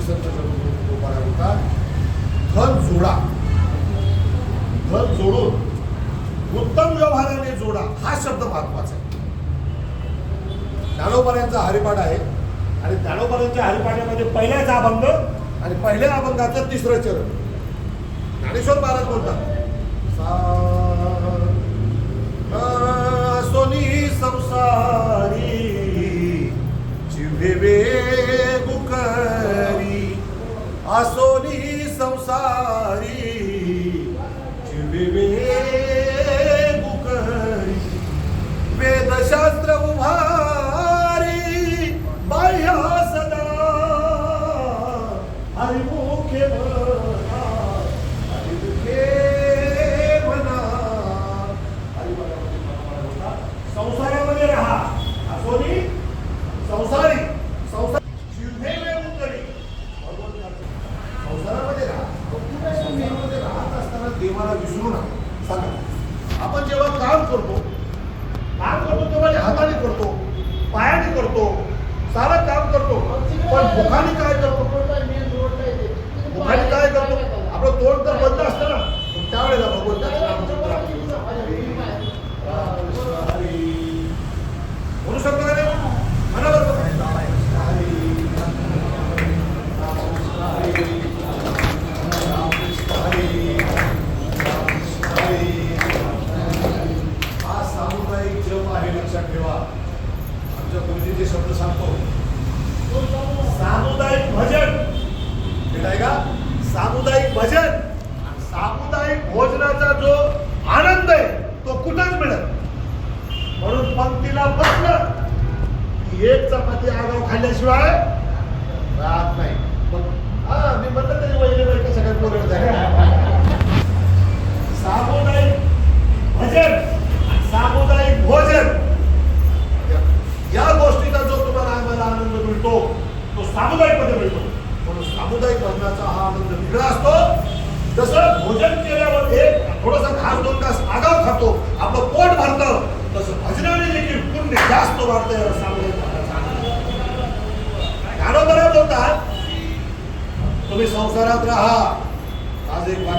संत तुकोबाराय म्हणतात, धन जोडा, धन जोडून उत्तम व्यवहाराने जोडा, हा शब्द महत्वाचा आहे. ज्ञानोबारायांचा हरिपाठ आहे आणि ज्ञानोबारायांच्या हरिपाठामध्ये पहिल्याच अभंग आणि पहिल्या अभंगाचं तिसरं चरण. ज्ञानेश्वर महाराज बोलतात, सोनी संसारी जिव्हे वेगुकरी, आसोनी संसारी जिव्हे वेगुकरी, वेदशास्त्र उभारी बाह्य सदा हरिमुखे म्हणा, हरिमुखे म्हणा. संसारामध्ये राहा, असोनी संसारी, संसार जिव्हे वेगुकरी, संसारामध्ये राहा. संसारामध्ये राहत असताना देवाला विसरू नका. सांगा, आपण जेव्हा काम करतो तेव्हा हाताने करतो, पायाने करतो, सारं काम करतो, पण मुखाने काय करतो? मुखाने काय करतो? आपलं तोंड तर बंद असतं ना, त्यावेळेला भगवंताचं नाम जपतो. म्हणू शकतो का नाही? म्हणा बरोबर. हा सामुदायिक जप आहे, लक्षात ठेवा. आमच्या गुरुजीचे शब्द सांगतो, सामुदायिक भजन. ठीक आहे का? सामुदायिक भजन, सामुदायिक भोजनाचा जो आनंद आहे तो कुठंच मिळत. म्हणून पंक्तीला बसलं की एक चपाती आगाव खाल्ल्याशिवाय राहत नाही. मी म्हणलं तरी वैले कसं काय बोलत आहे. सामुदायिक भजन, सामुदायिक भोजन, या गोष्टीचा जो तुम्हाला आम्हाला आनंद मिळतो तो सामुदायिक मध्ये मिळतो. म्हणून सामुदायिक भजनाचा हा आनंद वेगळा असतो. जसं भोजन केल्यावर एक थोडासा घास दोन घास आगाव खातो, आपलं पोट भरतं, तसं भजनाने देखील पुण्य जास्त वाढतं. सामुदायिक भजनाचा आनंद. ज्ञानोबा बोलतात, तुम्ही संसारात राहा. आज एक